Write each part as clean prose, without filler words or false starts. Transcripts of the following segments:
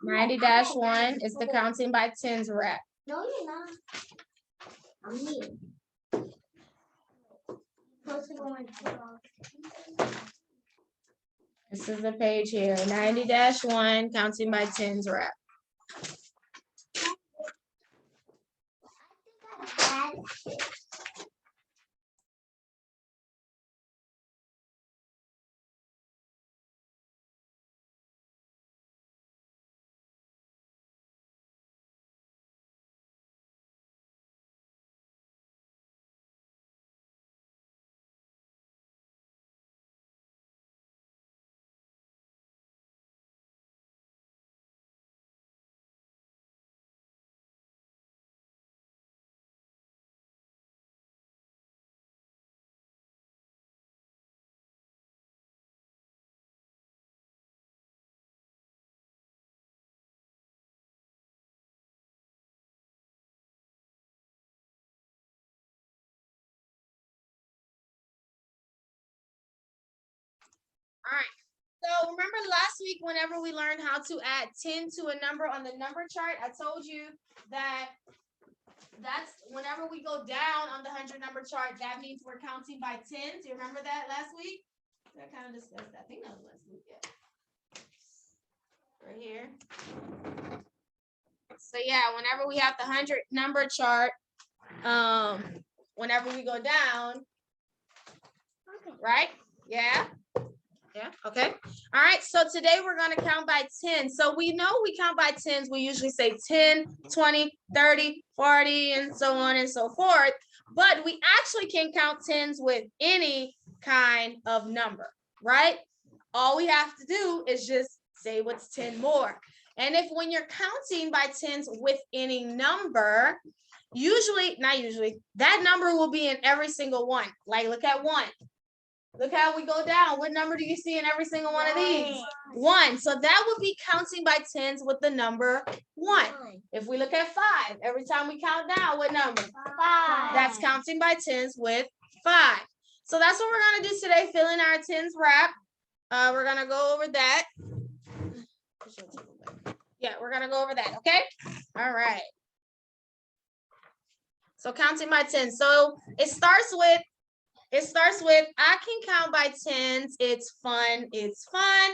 90-1 is the counting by tens rep. No, you're not. I'm here. This is the page here. 90-1 counting by tens rep. All right. So remember last week, whenever we learned how to add 10 to a number on the number chart, I told you that that's whenever we go down on the 100 number chart, that means we're counting by tens. You remember that last week? I kind of discussed that. I think that was last week. Yeah. Right here. So yeah, whenever we have the 100 number chart, whenever we go down, right? Yeah. Yeah, okay. All right, so today we're going to count by 10. So we know we count by tens. We usually say 10, 20, 30, 40, and so on and so forth. But we actually can count tens with any kind of number, right? All we have to do is just say what's 10 more. And if when you're counting by tens with any number, not usually, that number will be in every single one. Like look at 1. Look how we go down. What number do you see in every single one of these? 1. So that would be counting by tens with the number 1. If we look at 5, every time we count down, what number? 5. That's counting by tens with 5. So that's what we're going to do today, fill in our tens wrap. We're going to go over that. Yeah, we're going to go over that, okay? All right. So counting by tens. So it starts with, I can count by tens. It's fun. It's fun.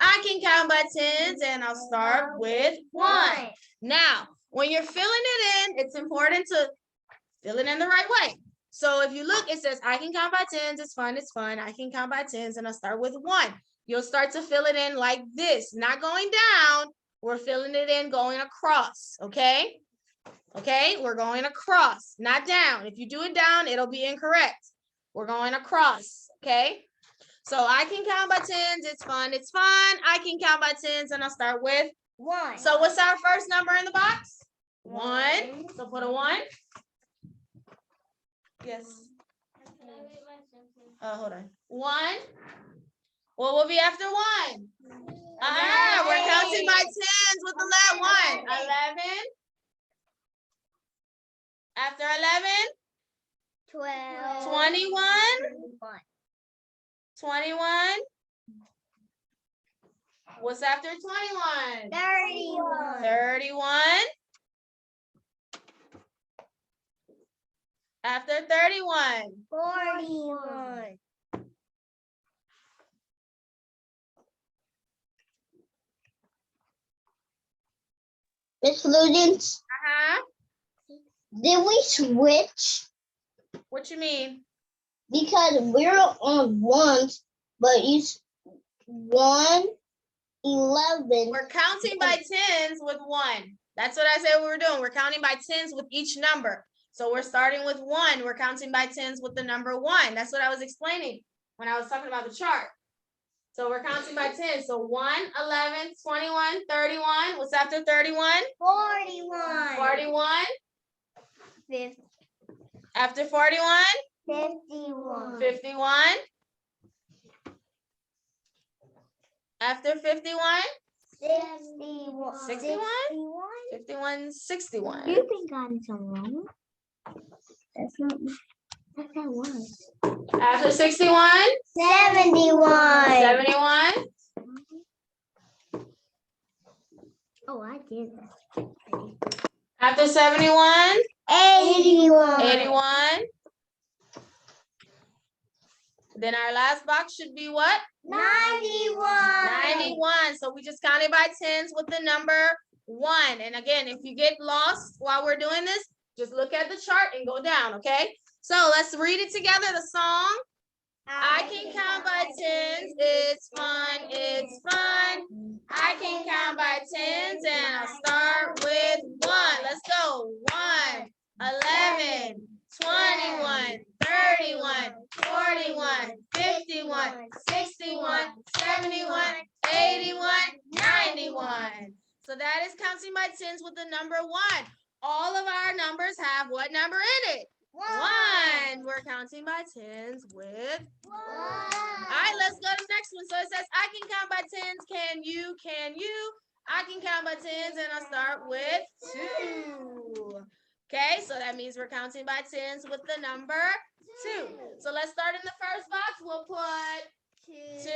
I can count by tens, and I'll start with 1. Now, when you're filling it in, it's important to fill it in the right way. So if you look, it says, I can count by tens. It's fun. It's fun. I can count by tens, and I'll start with 1. You'll start to fill it in like this, not going down. We're filling it in going across, okay? Okay, we're going across, not down. If you do it down, it'll be incorrect. We're going across, okay? So I can count by tens. It's fun. It's fun. I can count by tens, and I'll start with 1. So what's our first number in the box? 1. So put a 1. Yes. Hold on. 1. What will be after 1? We're counting by tens with the last 1. 11. After 11? 12. 21. 21. What's after 21? 31. 31. After 31. 41. Miss Ludens, did we switch? What you mean? Because we're on ones, but you 1, 11. We're counting by tens with 1. That's what I said we were doing. We're counting by tens with each number. So we're starting with 1. We're counting by tens with the number 1. That's what I was explaining when I was talking about the chart. So we're counting by 10. So 1, 11, 21, 31. What's after 31? 41. 41. 50. After 41? 51. 51. After 51? 61. 61? 51, 61. You think I'm so wrong? That's not what that was. After 61? 71. 71. Oh, I did that. After 71, 81. 81. Then our last box should be what? 91. 91. So we just counted by tens with the number 1. And again, if you get lost while we're doing this, just look at the chart and go down, okay? So let's read it together, the song. I can count by tens, it's fun, it's fun. I can count by tens and I'll start with 1. Let's go. 1, 11, 21, 31, 41, 51, 61, 71, 81, 91. So that is counting by tens with the number 1. All of our numbers have what number in it? 1. We're counting by tens with 1. All right, let's go to the next one. So it says, I can count by tens. Can you? Can you? I can count by tens and I'll start with 2. Okay, so that means we're counting by tens with the number 2. So let's start in the first box. We'll put 2.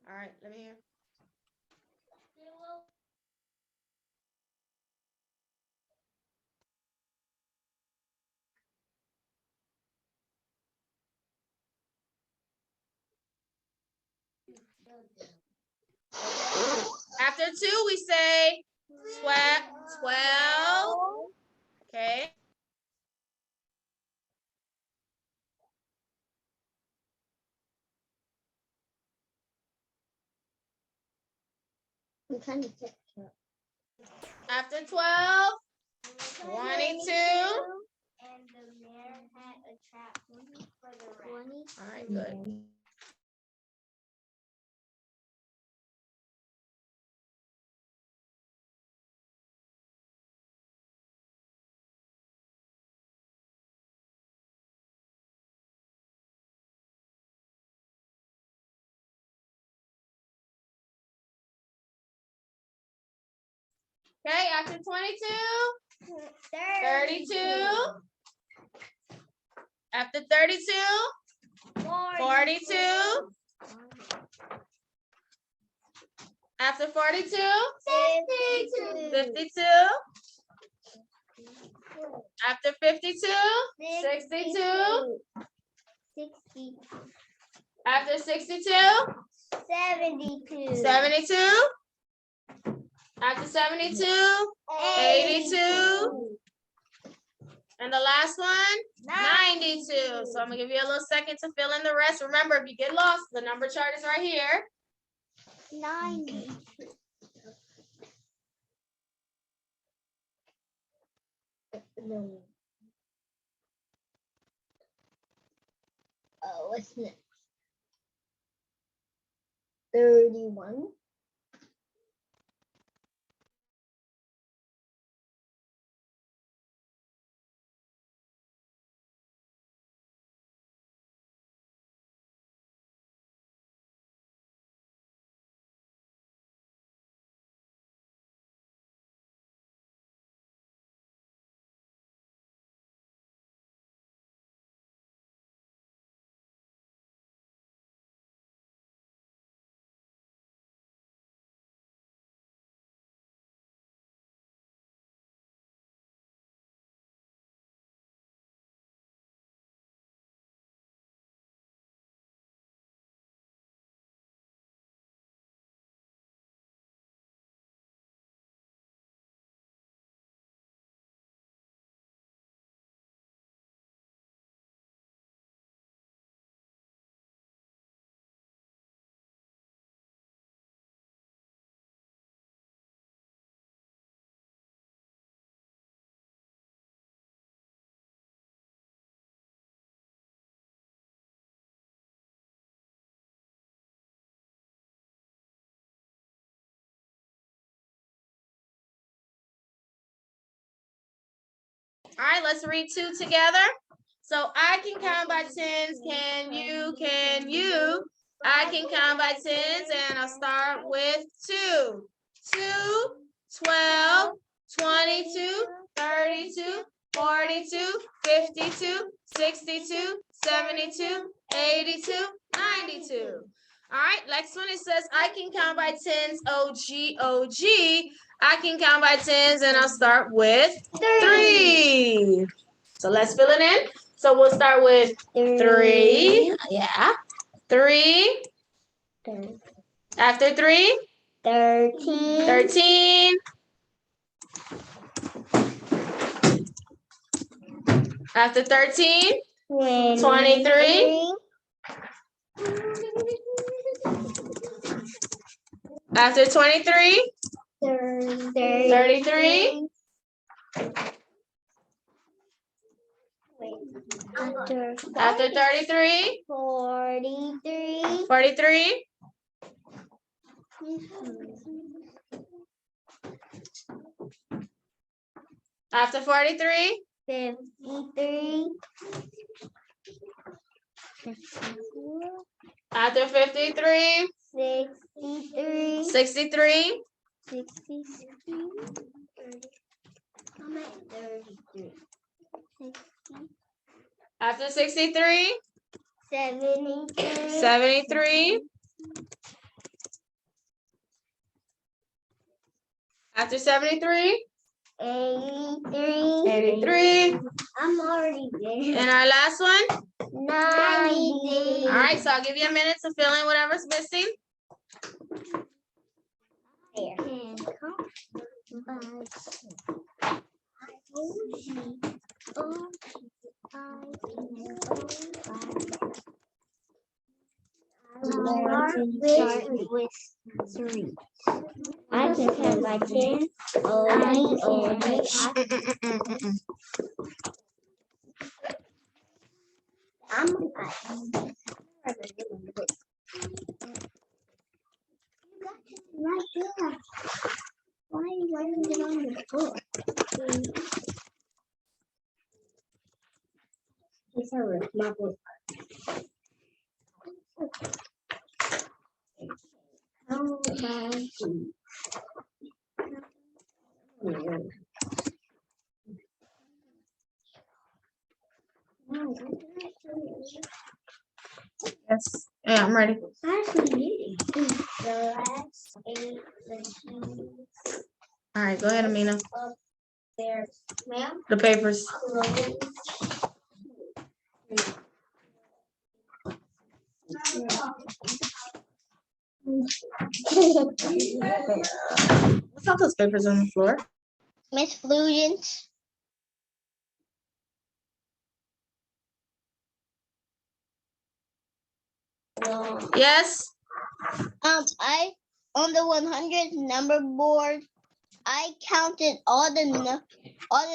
All right, let me hear. After 2, we say 12. Okay. I'm trying to catch up. After 12, 22. And the mayor had a trap for the rat. All right, good. Okay, after 22, 32. After 32, 42. After 42, 52. After 52, 62. 60. After 62, 72. 72. After 72, 82. And the last one, 92. So I'm gonna give you a little second to fill in the rest. Remember, if you get lost, the number chart is right here. 90. No. Oh, what's next? 31. All right, let's read 2 together. So I can count by tens. Can you? Can you? I can count by tens and I'll start with 2. 2, 12, 22, 32, 42, 52, 62, 72, 82, 92. All right, next one, it says, I can count by tens, O-G, O-G. I can count by tens, and I'll start with 3. So let's fill it in. So we'll start with 3. Yeah. 3. After 3? 13. 13. After 13? 23. After 23? 33. After 33? 43. 43. After 43? 53. After 53? 63. 63? 63. I'm at 33. 60. After 63? 73. 73? After 73? 83. 83. I'm already there. And our last one? 90. All right, so I'll give you a minute to fill in whatever's missing. There. And come by. Start with 3. I can count by 10. I'm right there. Why are you writing it on the book? It's over my book. How about you? Yes. Yeah, I'm ready. Actually, the last 8 All right, go ahead, Amina. there. Ma'am? The papers. What's all those papers on the floor? Miss Flugence. Yes. I on the 100 number board, I counted all the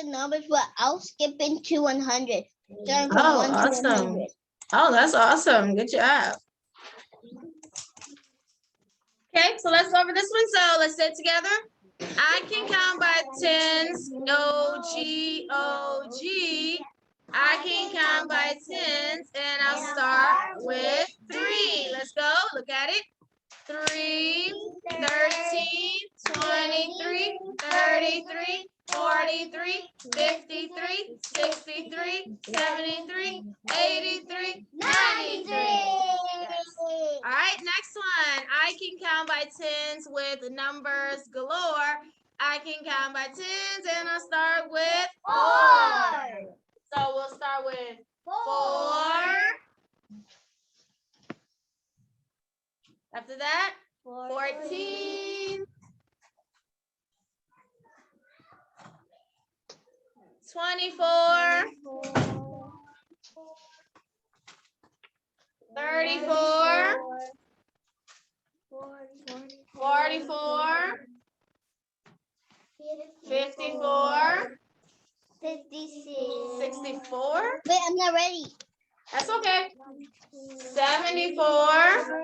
numbers without skipping to 100. Starting from Oh, 1 to awesome. 100. Oh, that's awesome. Good job. Okay, so let's go over this one. So let's say it together. I can count by tens, O-G, O-G. I can count by tens, and I'll start with 3. Let's go. Look at it. 3, 13, 23, 33, 43, 53, 63, 73, 83, 93. Yes. All right, next one. I can count by tens with numbers galore. I can count by tens, and I'll start with 4. So we'll start with 4. After that, 14. 24. 34. 44. 54. 56. 64. Wait, I'm not ready. That's okay. 74.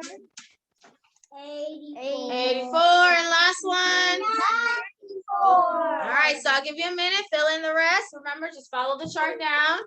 84. And last one. 94. All right, so I'll give you a minute. Fill in the rest. Remember, just follow the chart down.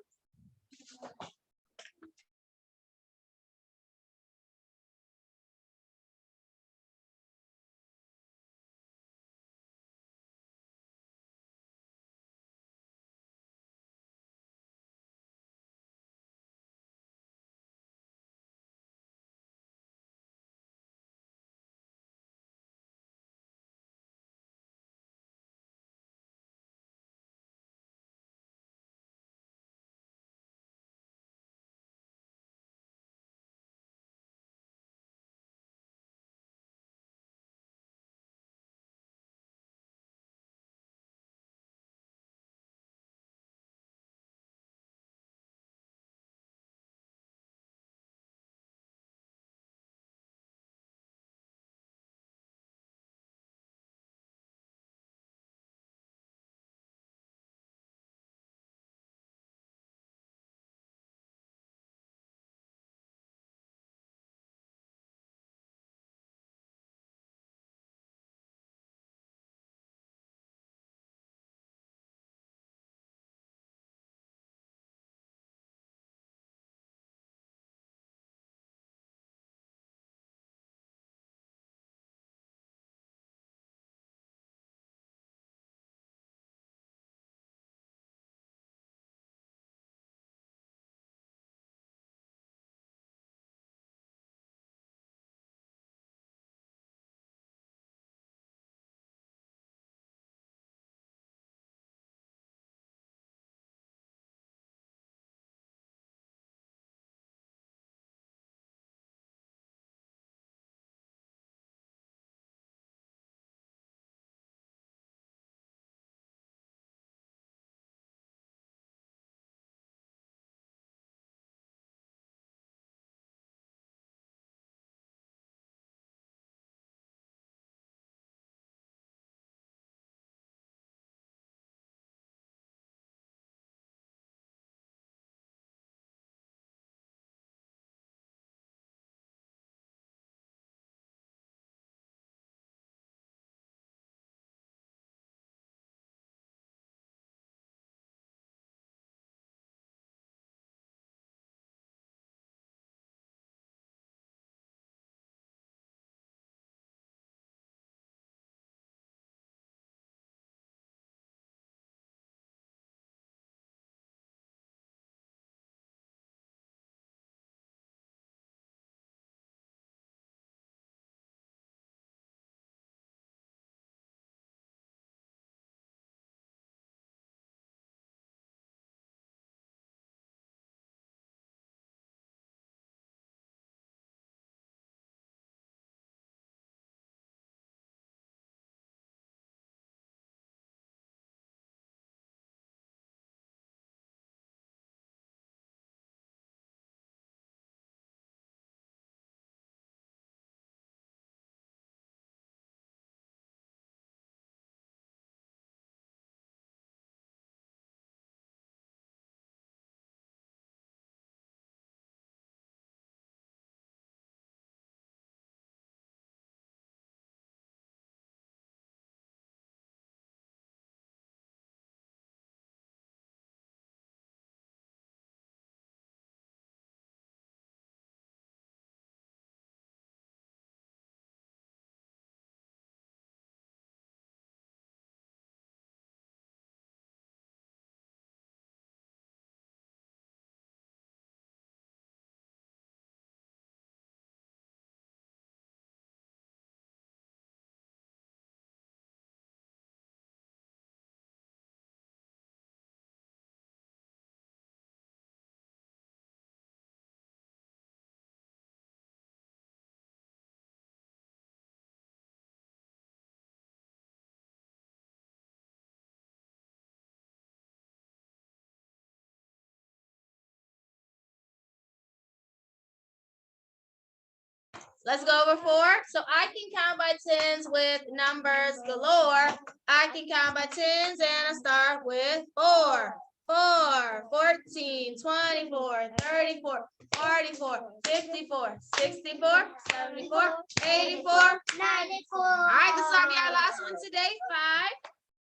Let's go over 4. So I can count by tens with numbers galore. I can count by tens and I start with 4. 4, 14, 24, 34, 44, 54, 64, 74, 84, 94. All right, this is gonna be our last one today, 5.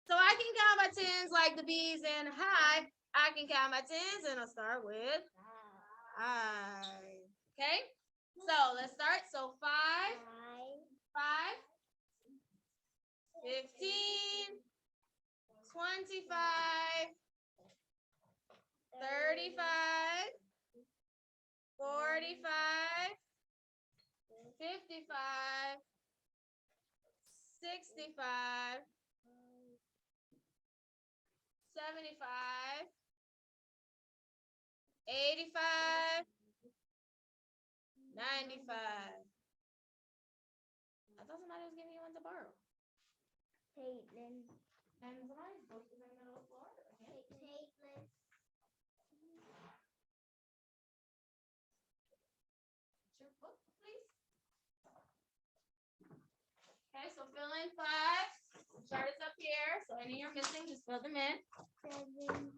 So I can count my tens like the bees in a hive. I can count my tens and I'll start with 5. Okay, so let's start. So 5, 5, 15, 25, 35, 45, 55, 65, 75, 85, 95. I thought somebody was giving you one to borrow. Caitlin. And somebody's supposed to be in the middle of the floor. Okay. Caitlin. Your book, please. Okay, so fill in 5. The chart is up here. So any you're missing, just fill them in. 17.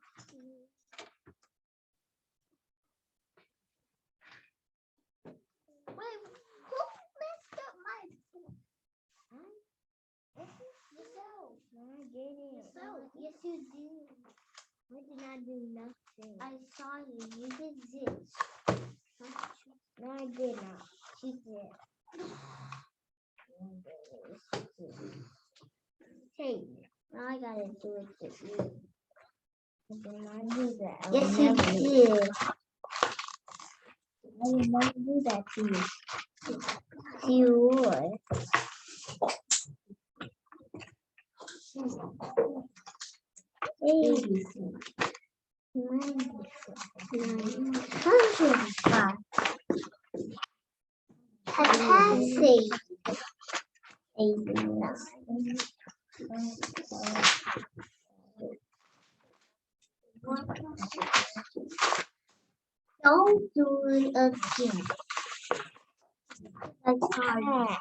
Wait, who messed up my book? Yourself. No, I didn't. Yourself. Yes, you did. I did not do nothing. I saw you. You did this. No, I did not. She did. Hey, now I gotta do it to you. I did not do that. Yes, you did. I would never do that to you. You would. 86, 905. Fantastic. 89. Don't do it again. That's hard.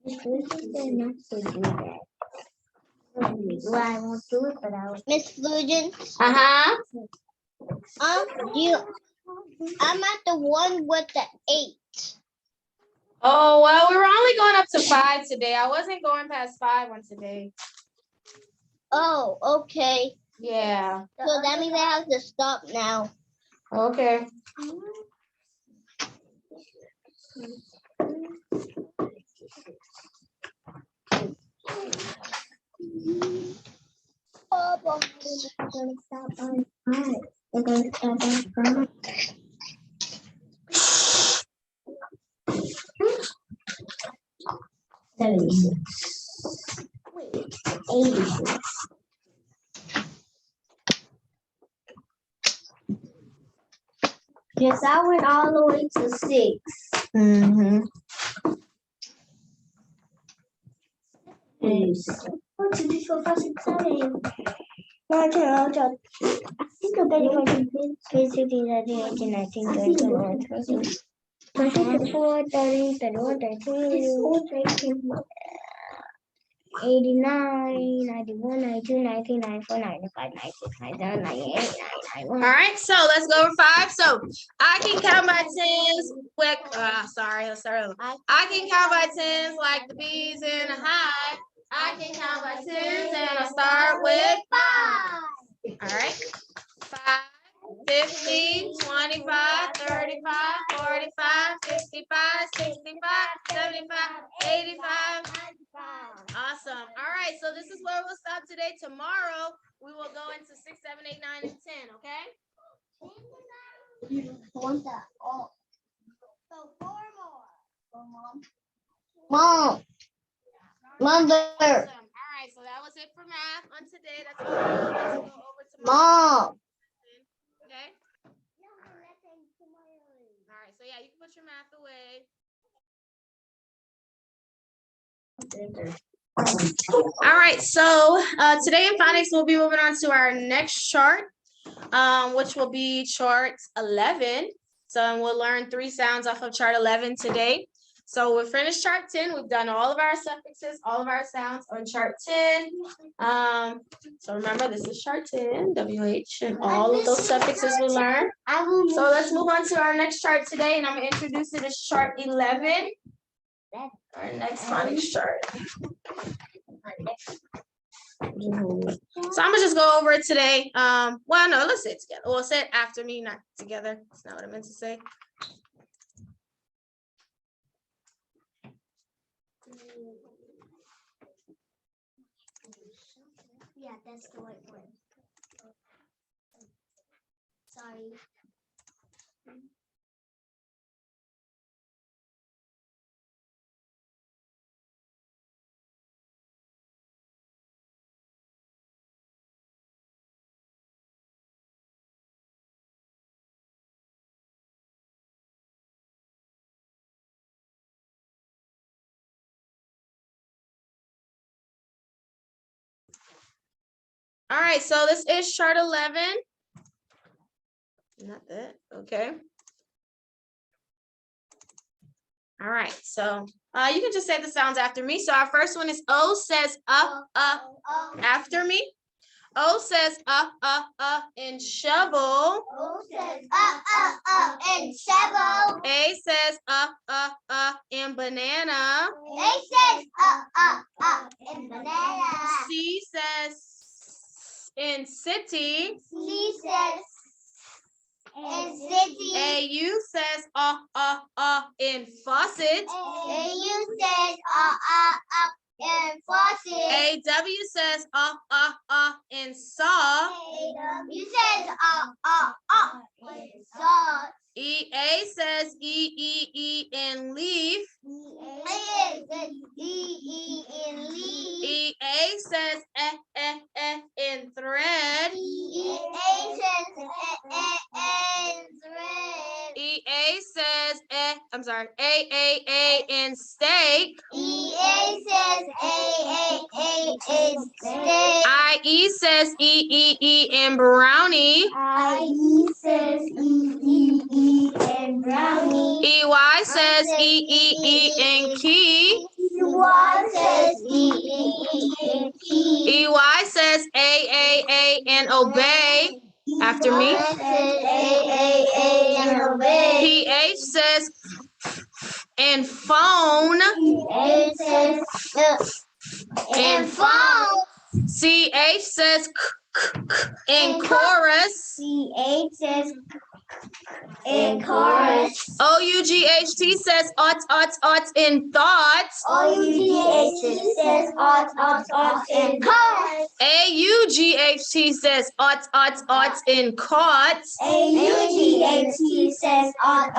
Miss Lucian said not to do that. Well, I won't do it, but I will. Miss Lucian. I'm at the one with the 8. Oh, well, we were only going up to 5 today. I wasn't going past 5 on today. Oh, okay. Yeah. So that means I have to stop now. Okay. Wait, 86. Yes, I went all the way to 6. Mm-hmm. What did you so fast exciting? I think I better go to 16, 17, 18, 19, 20, 21, 22, 24, 30, 31, 32, 89, 91, 92, 93, 94, 95, 96, 97, 98, 99. All right, so let's go over 5. So I can count my tens with, sorry, let's start over. I can count my tens like the bees in a hive. I can count my tens and I'll start with 5. All right. 5, 15, 25, 35, 45, 55, 65, 75, 85. Awesome. All right, so this is where we'll stop today. Tomorrow, we will go into 6, 7, 8, 9, and 10, okay? Want that? Oh. So 4 more. Mom. Mother. Awesome. All right, so that was it for math on today. That's all we're going to go over tomorrow. Mom. Okay? All right, so yeah, you can put your math away. All right, so today in phonics, we'll be moving on to our next chart. which will be chart 11. So we'll learn 3 sounds off of chart 11 today. So we've finished chart 10. We've done all of our suffixes, all of our sounds on chart 10. So remember, this is chart 10, WH, and all of those suffixes we learned. So let's move on to our next chart today, and I'm going to introduce it as chart 11. Our next phonics chart. So I'm gonna just go over it today. Well, no, let's say it together. Well, say it after me, not together. That's not what I meant to say. Yeah, that's the right one. Sorry. All right, so this is chart 11. Not that, okay. All right, so you can just say the sounds after me. So our first one is O says after me. O says in shovel. O says in shovel. A says in banana. A says in banana. C says in city. C says in city. AU says in faucet. AU says in faucet. AW says in saw. AW says in saw. EA says in leaf. EA says in leaf. EA says in thread. EA says in thread. EA says A in steak. EA says A in steak. IE says E in brownie. IE says E in brownie. EY says E in key. EY says E in key. EY says A in obey. After me. EY says A in obey. PH says in phone. PH says in phone. CH says in chorus. CH says in chorus. OUGHT says ought in thoughts. OUGHT says ought in thoughts. AUGHT says ought in caught. AUGHT says ought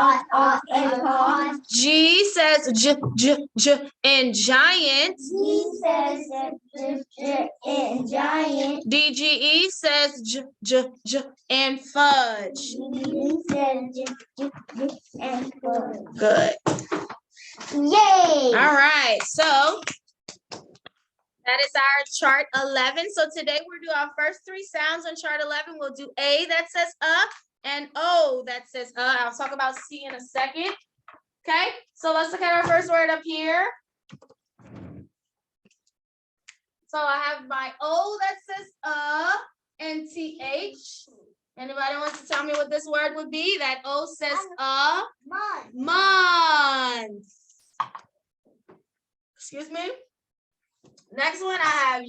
in caught. G says j in giant. G says in giant. DGE says j in fudge. G says and fudge. Good. Yay! All right, so that is our chart 11. So today we'll do our first 3 sounds on chart 11. We'll do A that says and O that says I'll talk about C in a second. Okay, so let's look at our first word up here. So I have my O that says and TH. Anybody wants to tell me what this word would be? That O says month. Excuse me. Next one, I have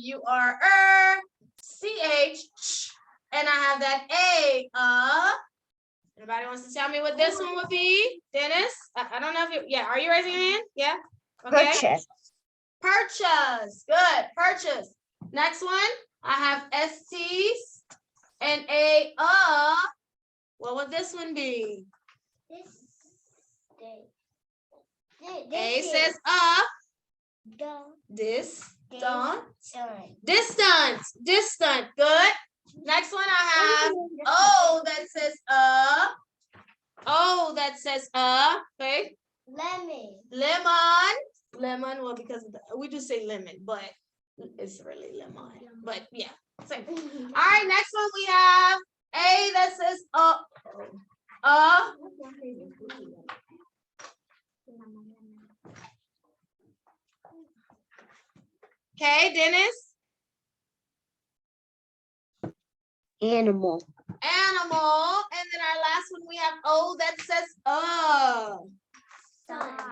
CH, and I have that A. Anybody wants to tell me what this one would be? Dennis? I don't know if you, yeah, are you raising your hand? Yeah. Okay. Purchase. Good. Purchase. Next one, I have STs and A. What would this one be? A says distant. Good. Next one I have O that says okay. Lemon. Well, because we just say lemon, but it's really lemon. But yeah, same. All right, next one we have A Okay, Dennis. Animal. Animal. And then our last one, we have O that says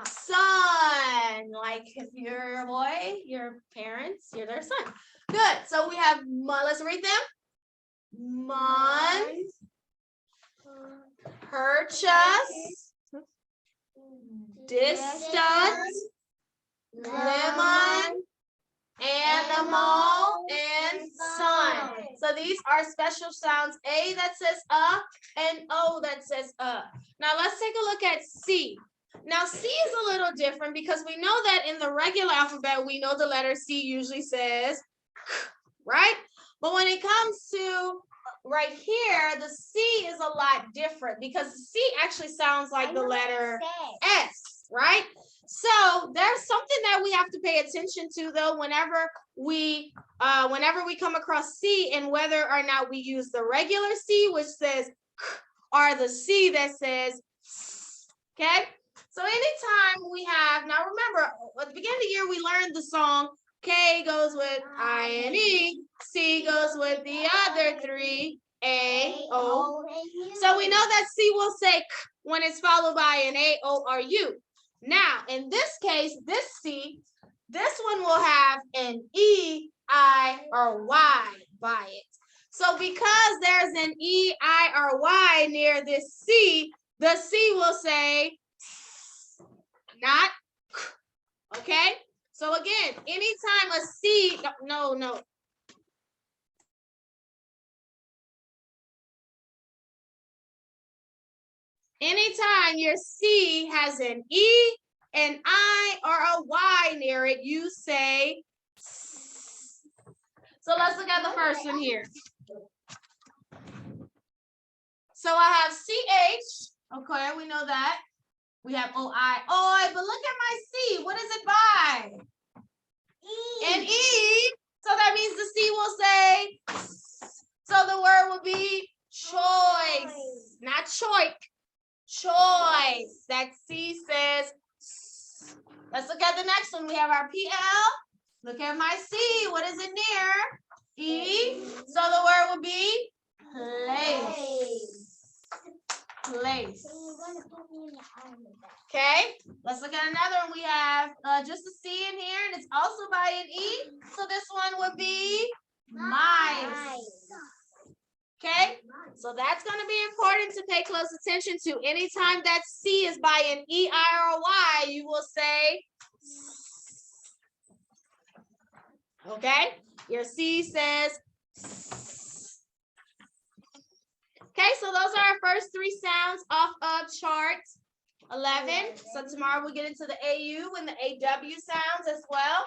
son. Like if you're a boy, your parents, you're their son. Good. So we have, let's read them. Month, purchase, distance, lemon, animal, and son. So these are special sounds. A that says and O that says Now let's take a look at C. Now C is a little different because we know that in the regular alphabet, we know the letter C usually says, right? But when it comes to right here, the C is a lot different because the C actually sounds like the letter S, right? So there's something that we have to pay attention to though whenever we come across C, and whether or not we use the regular C, which says k, or the C that says s, okay? So anytime we have, now remember at the beginning of the year we learned the song K goes with I and E, C goes with the other three, A, O. So we know that C will say k when it's followed by an A, O, or U. Now, in this case, this C, this one will have an E, I, or Y by it. So because there's an E, I, or Y near this C, the C will say not k, okay? So again, anytime a C, no. Anytime your C has an E, an I, or a Y near it, you say S. So let's look at the first one here. So I have CH, okay, we know that. We have OI, oi, but look at my C, what is it by? E. An E, so that means the C will say S. So the word will be choice, not choice. Choice. That C says S. Let's look at the next one. We have our PL. Look at my C. What is it near? E. So the word will be place. Place. Okay. Let's look at another one. We have just a C in here, and it's also by an E. So this one would be mice. Okay, so that's going to be important to pay close attention to. Anytime that C is by an E, I, or Y, you will say S. Okay, your C says S. Okay, so those are our first three sounds off of chart 11. So tomorrow we'll get into the AU and the AW sounds as well.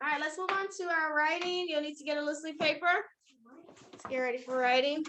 All right, let's move on to our writing. You'll need to get a little sleep paper. Let's get ready for writing.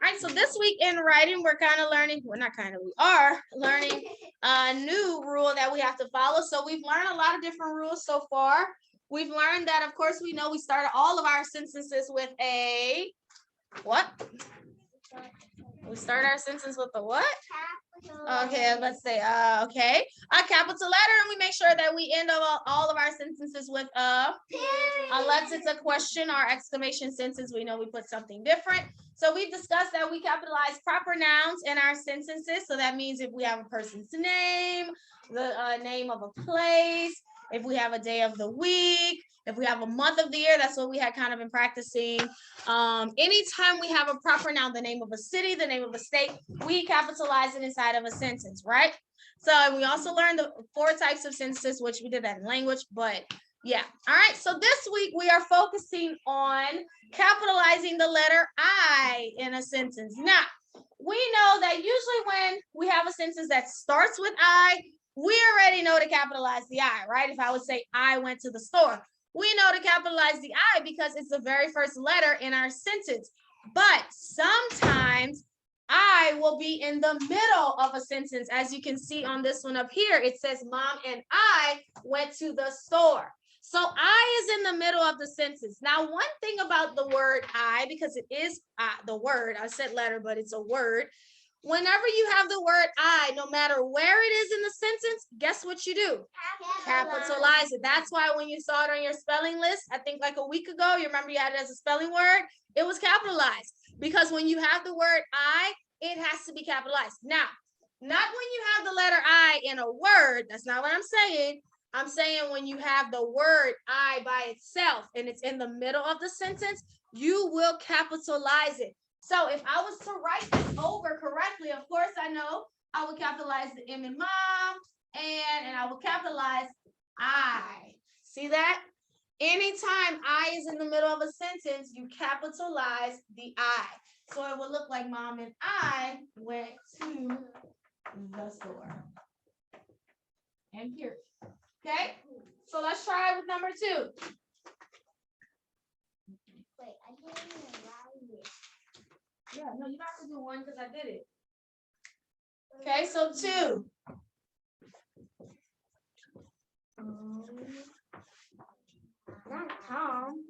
All right, so this week in writing, we're kind of learning, well, not kind of, we are learning a new rule that we have to follow. So we've learned a lot of different rules so far. We've learned that, of course, we know we started all of our sentences with a what? We start our sentence with a what? Okay, let's say, okay, a capital letter, and we make sure that we end all of our sentences with unless it's a question or exclamation sentence, we know we put something different. So we've discussed that we capitalize proper nouns in our sentences. So that means if we have a person's name, the name of a place, if we have a day of the week, if we have a month of the year, that's what we had kind of been practicing. Anytime we have a proper noun, the name of a city, the name of a state, we capitalize it inside of a sentence, right? So we also learned the 4 types of sentences, which we did that in language, but yeah. All right, so this week we are focusing on capitalizing the letter I in a sentence. Now, we know that usually when we have a sentence that starts with I, we already know to capitalize the I, right? If I would say, I went to the store, we know to capitalize the I because it's the very first letter in our sentence. But sometimes I will be in the middle of a sentence. As you can see on this one up here, it says, Mom and I went to the store. So I is in the middle of the sentence. Now, one thing about the word I, because it is the word, I said letter, but it's a word. Whenever you have the word I, no matter where it is in the sentence, guess what you do? Capitalize it. That's why when you saw it on your spelling list, I think like a week ago, you remember you had it as a spelling word, it was capitalized. Because when you have the word I, it has to be capitalized. Now, not when you have the letter I in a word, that's not what I'm saying. I'm saying when you have the word I by itself and it's in the middle of the sentence, you will capitalize it. So if I was to write this over correctly, of course, I know I would capitalize the M in mom and I would capitalize I. See that? Anytime I is in the middle of a sentence, you capitalize the I. So it would look like Mom and I went to the store. And period. Okay? So let's try it with number 2. Wait, I didn't write it. Yeah, no, you don't have to do 1 because I did it. Okay, so 2. Not Tom.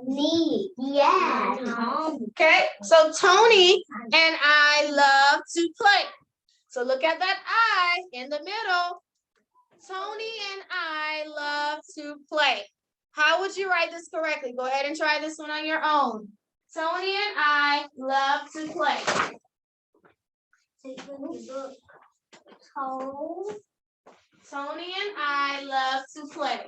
Me. Yeah, Tom. Okay, so Tony and I love to play. So look at that I in the middle. Tony and I love to play. How would you write this correctly? Go ahead and try this one on your own. Tony and I love to play. Tony and I love to play.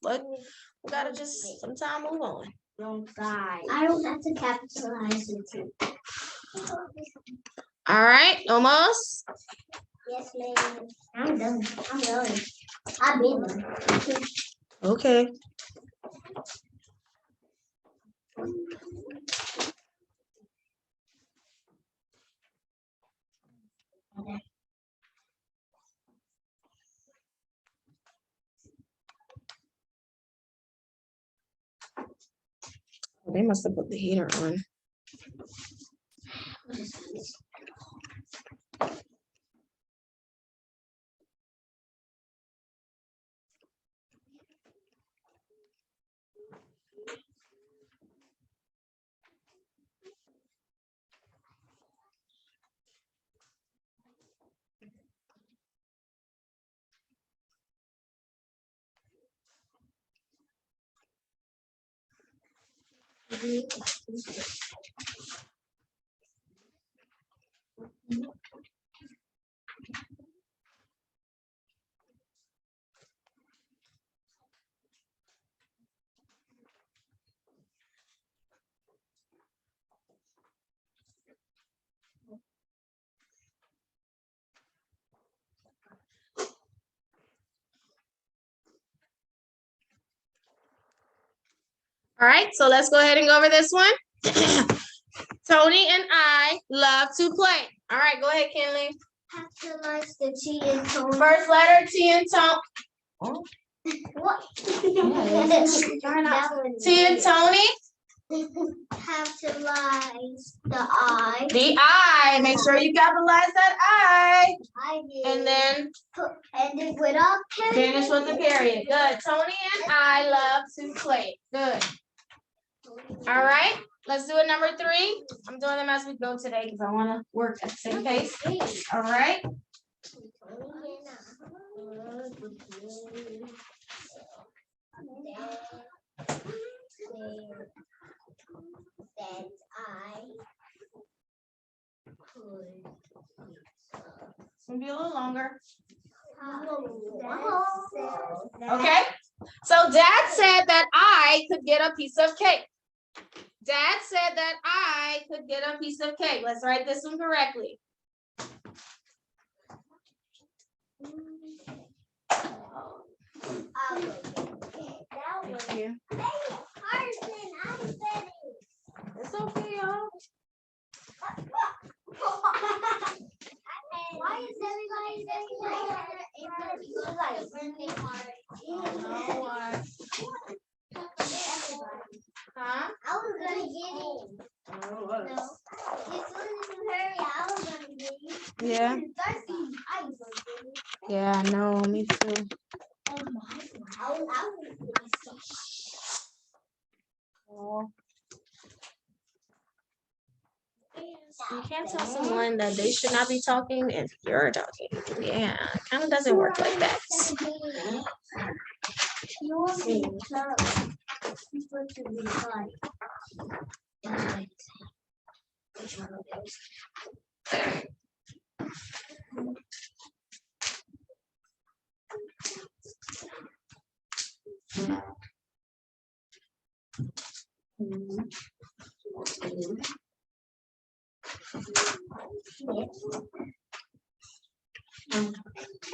But we gotta just sometime move on. I don't have to capitalize it too. All right, almost. Yes, ma'am. I'm done. I'm done. I've been done. Okay. They must have put the heater on. All right, so let's go ahead and go over this one. Tony and I love to play. All right, go ahead, Kinley. Capitalize the T in Tony. First letter T in Tony. What? T in Tony. Capitalize the I. The I. Make sure you capitalize that I. I did. And then end it with a period. finish with the period. Good. Tony and I love to play. Good. All right. Let's do it number 3. I'm doing them as we go today because I want to work at the same pace. All right. That I could. It's gonna be a little longer. Okay. Okay. So Dad said that I could get a piece of cake. Dad said that I could get a piece of cake. Let's write this one correctly. Thank you. It's okay, y'all. Why is everybody saying like a birthday party? No, huh? I was gonna get it. No. As soon as you hurry, I was gonna get it. Yeah. I was gonna get it. Yeah, no, me too. I was Oh. You can't tell someone that they should not be talking if you're talking. Yeah, it kind of doesn't work like that.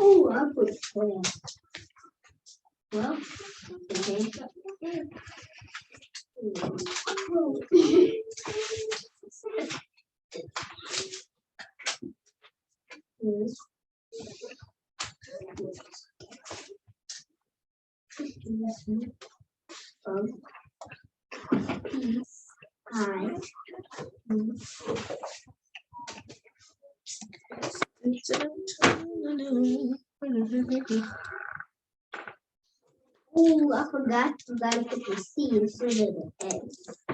Oh, I put well. Well, oh, I forgot to put the C instead of the S.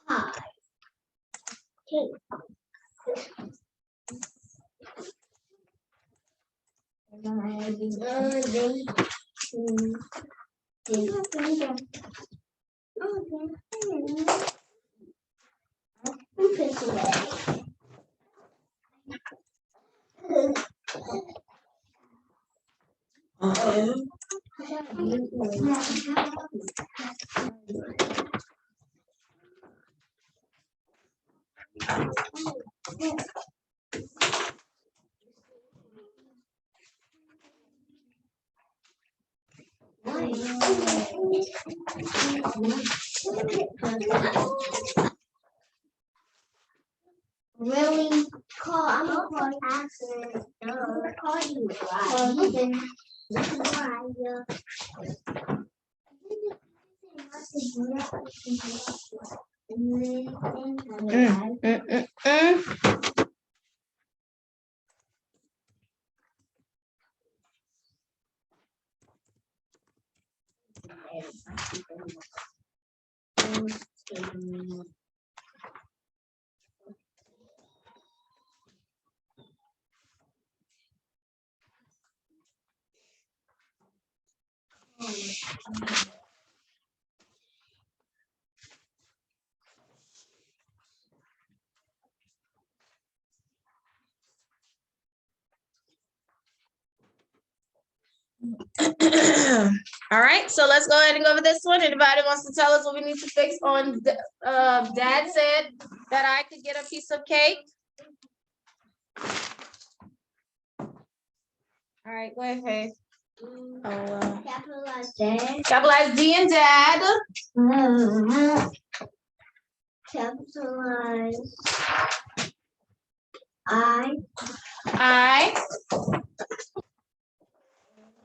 Pie. Cake. Really? I'm gonna call accident. I'm gonna call you. All right, so let's go ahead and go over this one. Anybody wants to tell us what we need to fix on, Dad said that I could get a piece of cake. All right, go ahead, Faith. Capitalize Dad. Capitalize D and Dad. Capitalize I.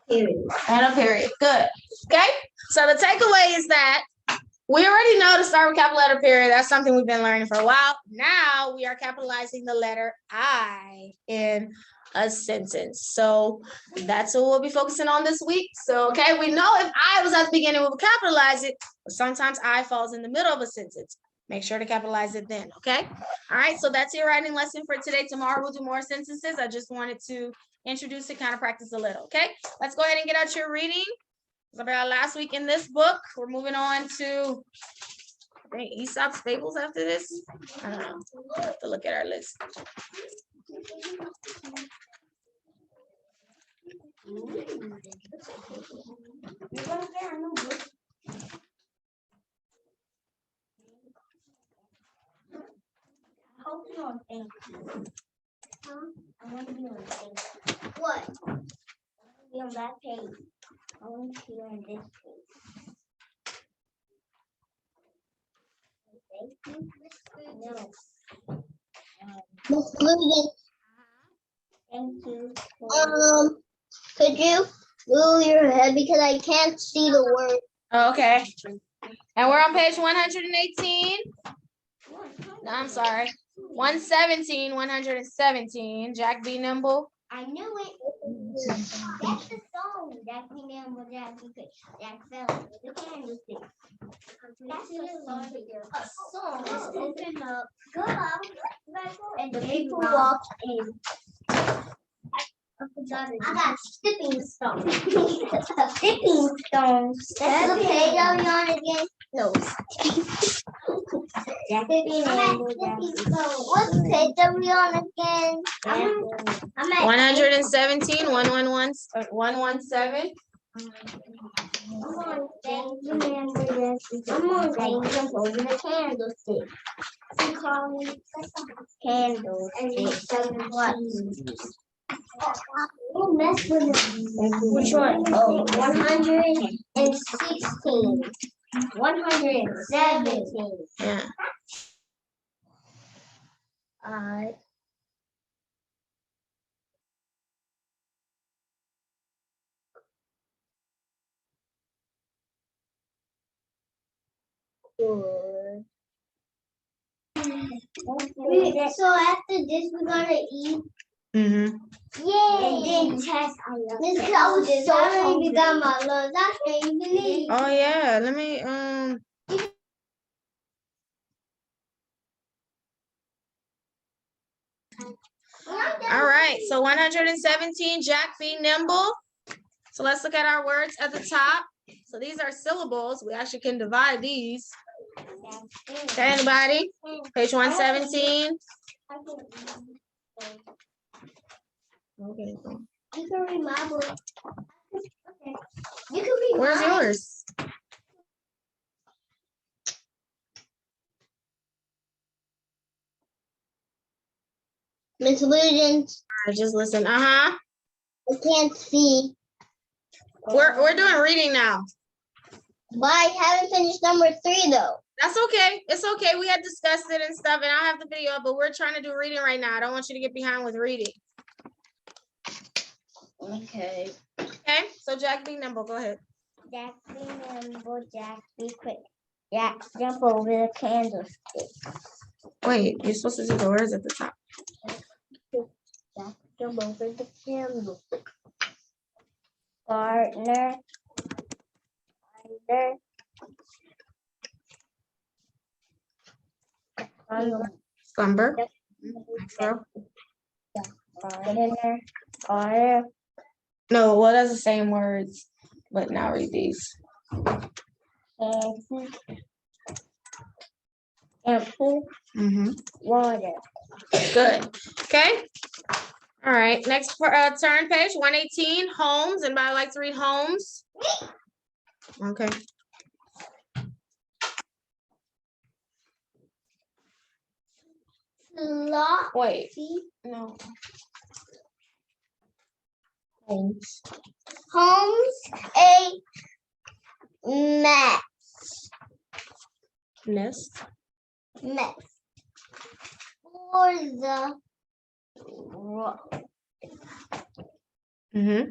period. And a period. Good. Okay. So the takeaway is that we already know to start with capital letter period. That's something we've been learning for a while. Now we are capitalizing the letter I in a sentence. So that's what we'll be focusing on this week. So, okay, we know if I was at the beginning, we would capitalize it, but sometimes I falls in the middle of a sentence. Make sure to capitalize it then, okay? All right, so that's your writing lesson for today. Tomorrow we'll do more sentences. I just wanted to introduce it, kind of practice a little, okay? Let's go ahead and get out your reading. It's about last week in this book. We're moving on to, I think, Aesop's Fables after this. I don't know. We'll have to look at our list. I hope you don't think. I want to be on thing. What? I want to be on that page. I want to be on this page. No. Miss Lily. Thank you. Could you move your head because I can't see the word. Okay. And we're on page 118. No, I'm sorry. 117, 117. Jack be nimble. I knew it. That's the song. Jack be nimble, Jack be quick. Jack fell with the candlestick. That's the song. A song. Let's open up. Go up. And the people walk in. I got stepping stones. Stepping stones. That's the page are we on again? No. What page are we on again? I'm at 117, 111, 117. I'm on things over the candlestick. Candlestick. What? Don't mess with it. Which one? Oh, 116. 117. Yeah. So after this, we're gonna eat. Mm-hmm. Yay! And then test. This is I was so hungry. Got my lunch. I can't even eat. Oh yeah. Let me All right. So 117. Jack be nimble. So let's look at our words at the top. So these are syllables. We actually can divide these. Okay, anybody? Page 117. Okay. You can read my book. Okay. You can read Where's mine. yours? Miss Williams, I just listen. Uh-huh. I can't see. We're doing reading now. But I haven't finished number 3 though. That's okay. It's okay. We had discussed it and stuff, and I'll have the video up, but we're trying to do reading right now. I don't want you to get behind with reading. Okay. Okay, so Jack be nimble. Go ahead. Jack be nimble, Jack be quick. Jack jump over the candlestick. Wait, you're supposed to do the words at the top. Jack jump over the candlestick. Partner. Slumber. No, well, that's the same words, but now read these. Mm-hmm. Water. Good. Okay. All right. Next turn page 118. Homes. Anybody like to read homes? Okay. Wait. No. Homes. Homes a mess. Nest. Mess. For the Mm-hmm.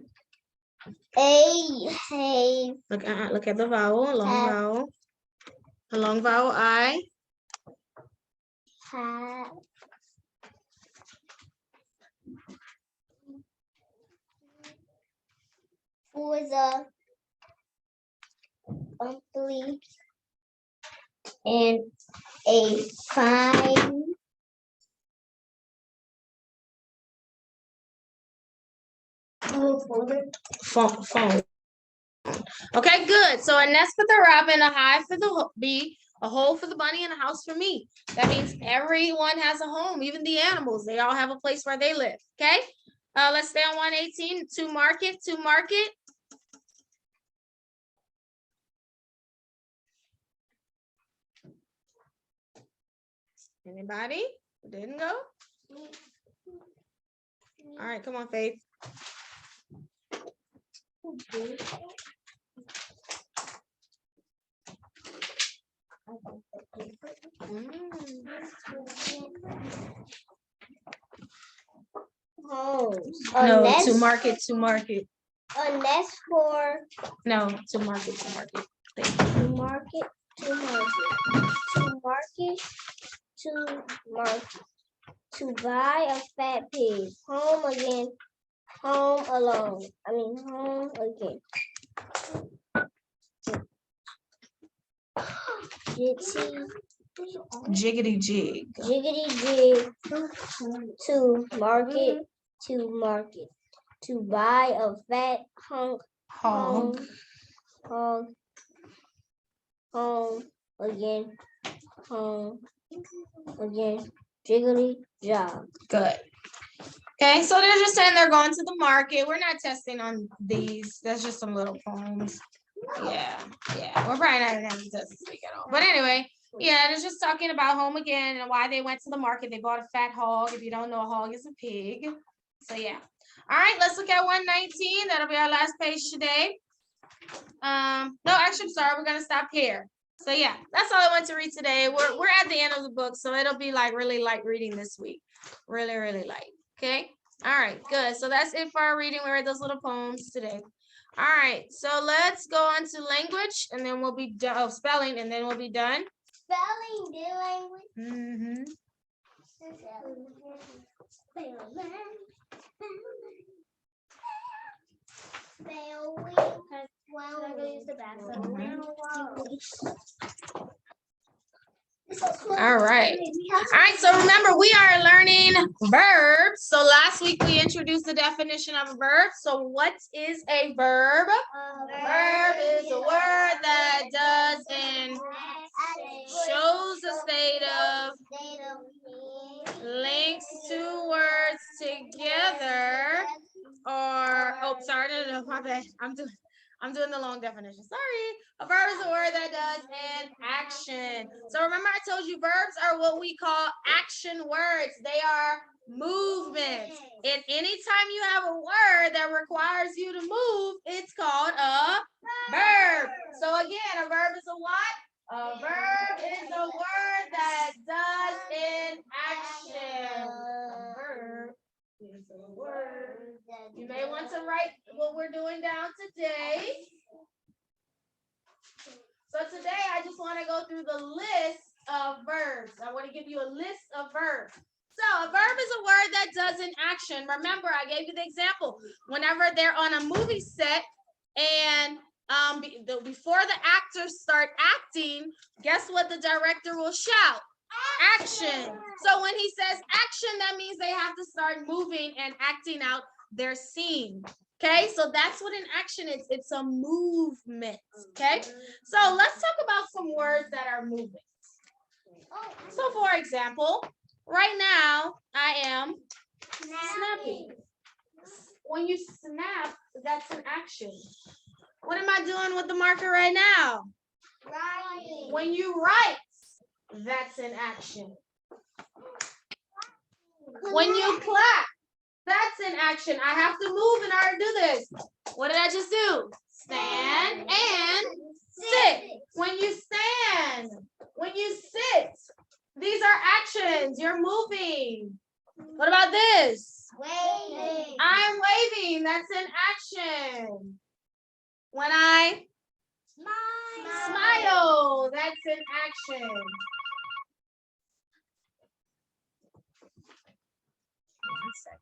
have Look at the vowel, a long vowel. A long vowel I. have for the monthly and a fine Phone. Okay, good. So a nest for the robin, a hive for the bee, a hole for the bunny, and a house for me. That means everyone has a home, even the animals. They all have a place where they live. Okay. Let's stay on 118. To market. To market. Anybody? Didn't go? All right, come on, Faith. homes. No, to market, to market. A nest for No, to market, to market. to market, to market, to market, to market, to buy a fat pig. Home again, home alone. Home again. Jiggity jig. Jiggity jig. To market, to market, to buy a fat hog. Hog. Home again, home again. Jiggly job. Good. Okay, so they're just saying they're going to the market. We're not testing on these. That's just some little poems. Yeah. We're probably not gonna have to test this week at all. But anyway, yeah, it's just talking about home again and why they went to the market. They bought a fat hog. If you don't know, a hog is a pig. So yeah. All right, let's look at 119. That'll be our last page today. No, actually, I'm sorry, we're gonna stop here. So yeah, that's all I want to read today. We're at the end of the book, so it'll be like really light reading this week. Really, really light. Okay. All right, good. So that's it for our reading. We read those little poems today. All right, so let's go on to language and then we'll be done. Oh, spelling, and then we'll be done. Spelling the language. Mm-hmm. All right. All right, so remember, we are learning verbs. So last week we introduced the definition of a verb. So what is a verb? A verb is a word that does and shows a state of, links two words together, or, oh, sorry, no, my bad. I'm doing the long definition. Sorry. A verb is a word that does an action. So remember I told you verbs are what we call action words. They are movements. And anytime you have a word that requires you to move, it's called a verb. So again, a verb is a what? A verb is a word that does an action. A verb is a word. You may want to write what we're doing down today. So today I just want to go through the list of verbs. I want to give you a list of verbs. So a verb is a word that does an action. Remember, I gave you the example. Whenever they're on a movie set and before the actors start acting, guess what the director will shout? Action. So when he says action, that means they have to start moving and acting out their scene. Okay, so that's what an action is. It's a movement. Okay, so let's talk about some words that are moving. So for example, right now I am snapping. When you snap, that's an action. What am I doing with the marker right now? Writing. When you write, that's an action. When you clap, that's an action. I have to move in order to do this. What did I just do? Stand and sit. When you stand, when you sit, these are actions. You're moving. What about this? Waving. I'm waving. That's an action. When I smile, that's an action. One second.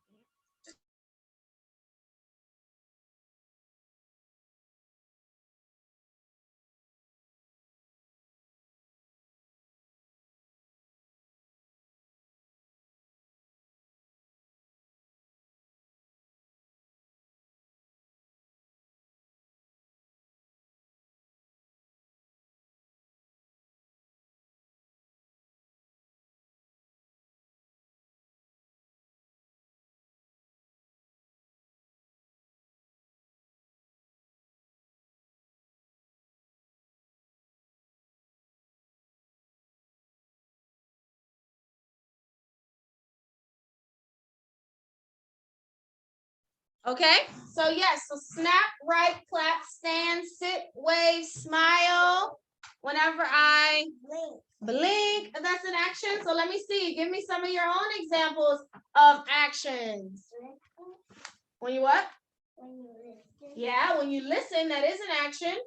Okay, so yes, so snap, right, clap, stand, sit, wave, smile. Whenever I blink, that's an action. So let me see, give me some of your own examples of actions. When you what? When you listen. Yeah, when you listen, that is an action.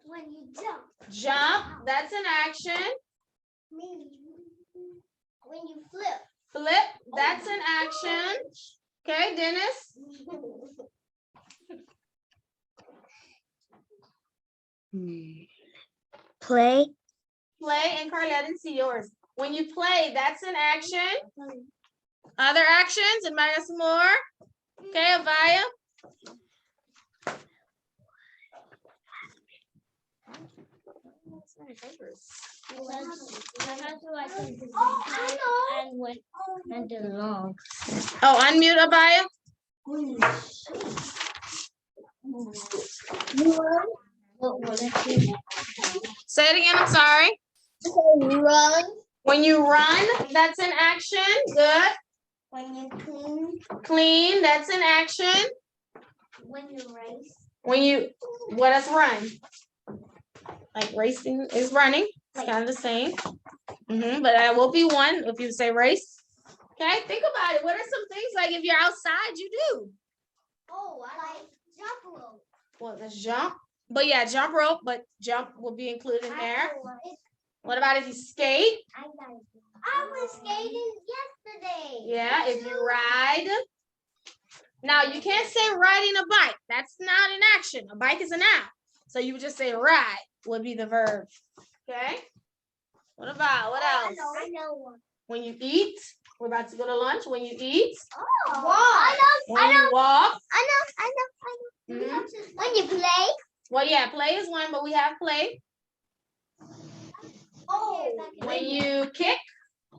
When you jump. Jump, that's an action. When you flip. Flip, that's an action. Okay, Dennis? Play. Play, and Carlette, and see yours. When you play, that's an action. Other actions, and Maya some more. Okay, Avaya. And the long. Oh, unmute Abaya. Say it again, I'm sorry. Run. When you run, that's an action. Good. When you clean. Clean, that's an action. When you race. When you, what is run? Like racing is running. It's kind of the same. But that will be one if you say race. Okay, think about it. What are some things like if you're outside, you do? Oh, I like jump rope. Well, let's jump. But yeah, jump rope, but jump will be included in there. What about if you skate? I was skating yesterday. Yeah, if you ride. Now you can't say riding a bike. That's not an action. A bike is a noun. So you would just say ride would be the verb. Okay. What about what else? I know one. When you eat, we're about to go to lunch. When you eat, Oh, walk. When you walk. I know. Mhm. When you play. Well, yeah, play is one, but we have play. Oh, When you kick.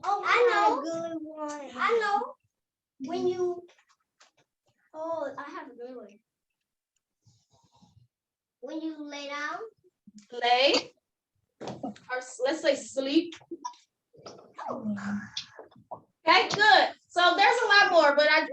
Oh, I know. Good one. I know. When you. Oh, I have a good one. When you lay down. Lay. Or let's say sleep. Okay, good. So there's a lot more, but I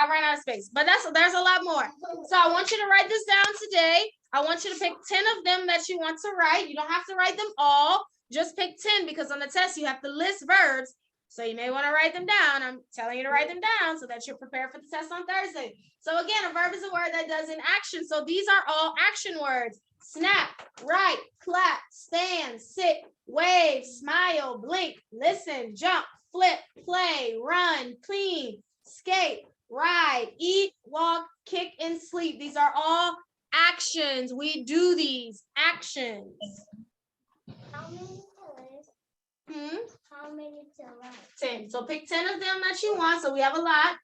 ran out of space. But there's a lot more. So I want you to write this down today. I want you to pick 10 of them that you want to write. You don't have to write them all. Just pick 10 because on the test you have to list verbs. So you may want to write them down. I'm telling you to write them down so that you're prepared for the test on Thursday. So again, a verb is a word that does an action. So these are all action words. Snap, write, clap, stand, sit, wave, smile, blink, listen, jump, flip, play, run, clean, skate, ride, eat, walk, kick, and sleep. These are all actions. We do these actions. How many colors? How many to write? 10. So pick 10 of them that you want. So we have a lot.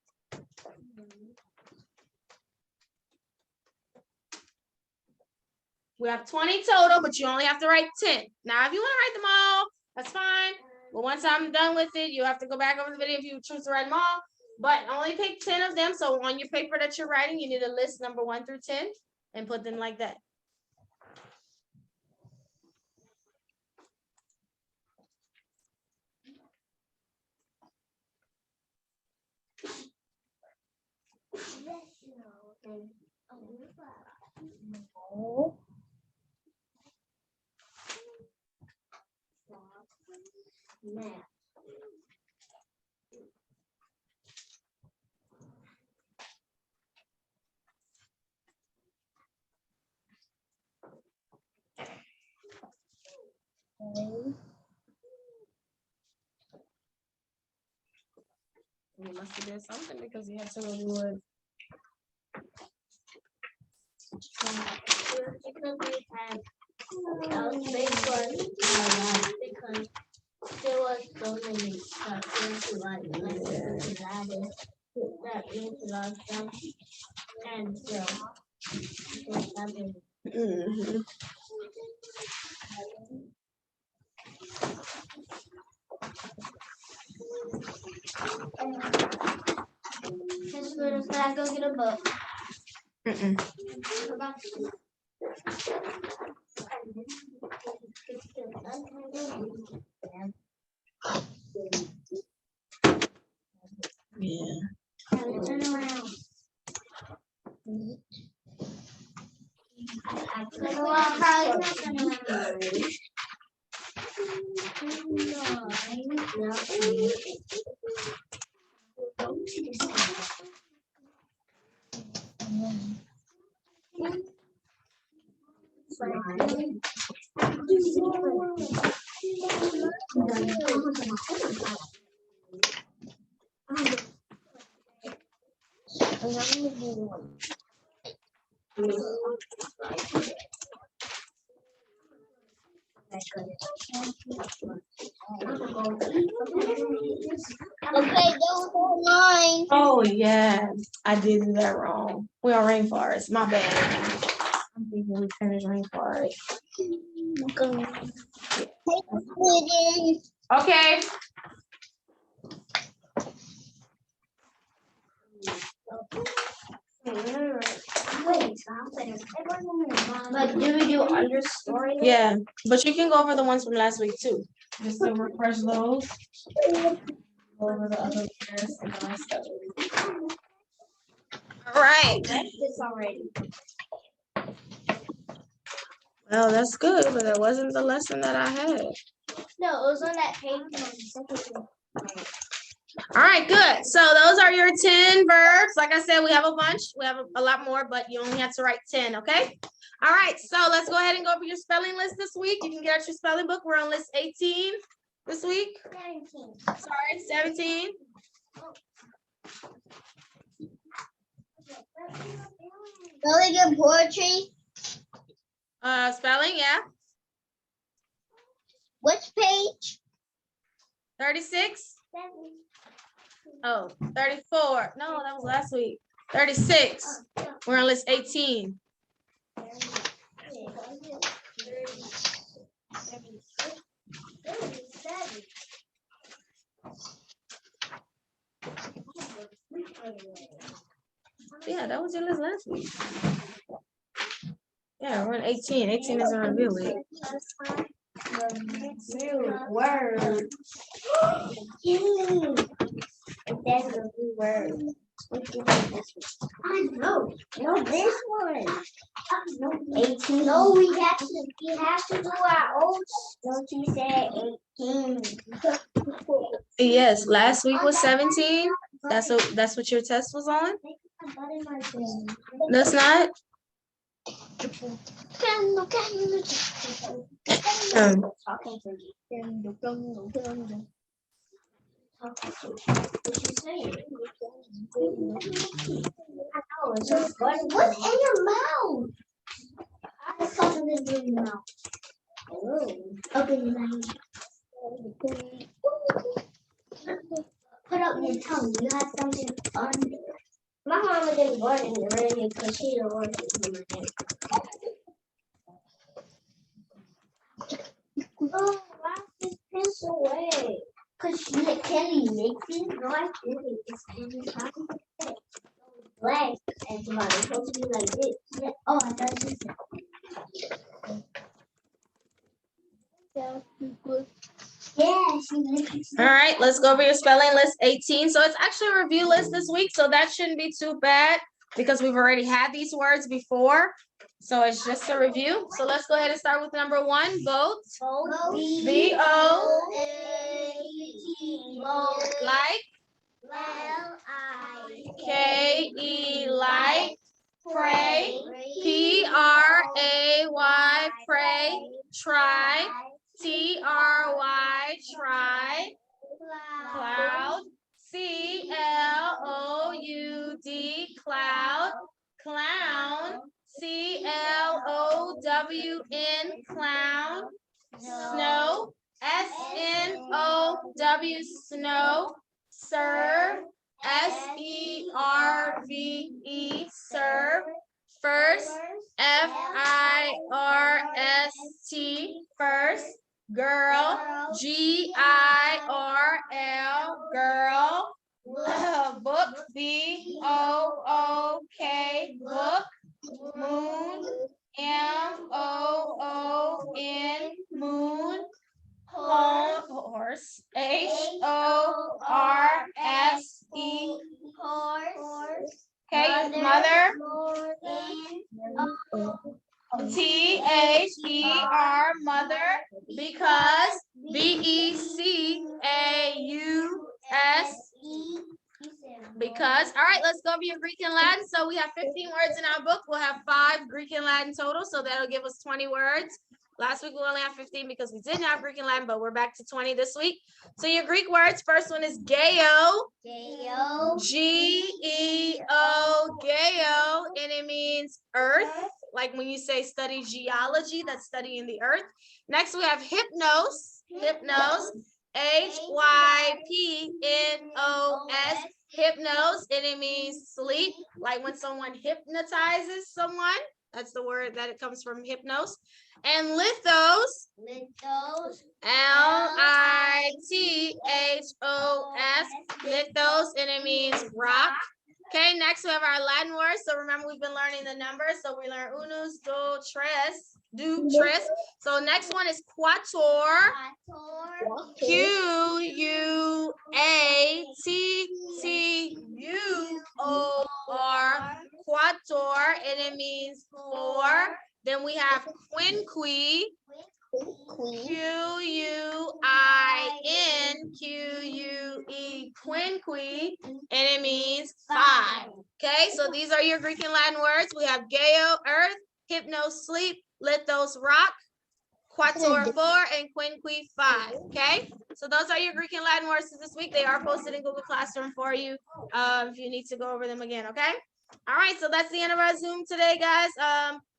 We have 20 total, but you only have to write 10. Now, if you want to write them all, that's fine. But once I'm done with it, you have to go back over the video if you choose to write them all. but only pick 10 of them. So on your paper that you're writing, you need to list number 1 through 10 and put them like that. You must have did something because you had to really wood. Because there was so many stuff like that means a lot of stuff, and so just go get a book. Yeah. Turn around. Okay, don't mine. Oh yeah, I did that wrong. We're on rainforest. My bad. I'm thinking we finished rainforest. Okay. But do we do understory? Yeah, but you can go over the ones from last week too. Just to refresh those. Go over the other pairs and the rest of it. All right. This already. Well, that's good, but that wasn't the lesson that I had. No, it was on that page. All right, good. So those are your 10 verbs. Like I said, we have a bunch. We have a lot more, but you only have to write 10, okay? All right, so let's go ahead and go over your spelling list this week. You can get out your spelling book. We're on list 18 this week. 17. Sorry, 17. Really good poetry. Spelling, yeah. Which page? 36. Oh, 34. No, that was last week. 36. We're on list 18. Yeah, that was your list last week. Yeah, we're on 18. 18 is a review week. New word. That's a new word. I know. No, this one. 18. No, we have to do our own. Don't you say 18? Yes, last week was 17. That's what your test was on? That's not? What's in your mouth? What's something in your mouth? Open your mouth. Put up your tongue. You have something under. My mama didn't want it in the rain because she didn't want it in the rain. Oh, why is this pencil away? Cause Kelly makes these. No, I didn't. It's black and tomorrow. It's supposed to be like this. Yeah. Oh, I thought you said. Yeah, All right, let's go over your spelling list 18. So it's actually a review list this week, so that shouldn't be too bad because we've already had these words before. So it's just a review. So let's go ahead and start with number 1, boat. B-O. Like. K-E, like. Pray. P-R-A-Y, pray. Try. T-R-Y, try. Cloud. C-L-O-U-D, cloud. Clown. C-L-O-W-N, clown. Snow. S-N-O-W, snow. Serve. S-E-R-V-E, serve. First. F-I-R-S-T, first. Girl. G-I-R-L, girl. Book. B-O-O-K, book. Moon. M-O-O-N, moon. Horse. H-O-R-S-E, horse. Okay, mother. T-H-E-R, mother. Because. B-E-C-A-U-S. Because. All right, let's go over your Greek and Latin. So we have 15 words in our book. We'll have 5 Greek and Latin total, so that'll give us 20 words. Last week we only had 15 because we didn't have Greek and Latin, but we're back to 20 this week. So your Greek words, first one is geo. G-E-O, geo, and it means earth. Like when you say study geology, that's studying the earth. Next we have hypnos. H-Y-P-N-O-S, hypnos, and it means sleep. Like when someone hypnotizes someone, that's the word that it comes from, hypnos. And lithos. L-I-T-H-O-S, lithos, and it means rock. Okay, next we have our Latin words. So remember, we've been learning the numbers. So we learn unus, do, tres. So next one is quattuor. Q-U-A-T-T-U-O-R, quattuor, and it means 4. Then we have quinque. Q-U-I-N-Q-U-E, quinque, and it means 5. Okay, so these are your Greek and Latin words. We have geo, earth, hypnos, sleep, lithos, rock, quattuor, 4, and quinque, 5. Okay, so those are your Greek and Latin words this week. They are posted in Google Classroom for you if you need to go over them again. Okay, all right, so that's the end of our Zoom today, guys.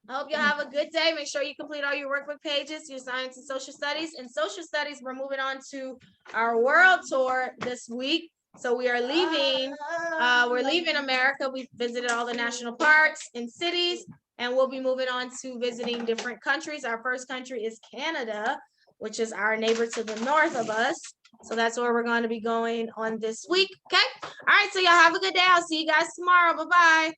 I hope you have a good day. Make sure you complete all your workbook pages, your science and social studies. In social studies, we're moving on to our world tour this week. So we are leaving, we're leaving America. We visited all the national parks and cities, and we'll be moving on to visiting different countries. Our first country is Canada, which is our neighbor to the north of us. So that's where we're going to be going on this week. Okay. All right. So y'all have a good day. I'll see you guys tomorrow. Bye-bye.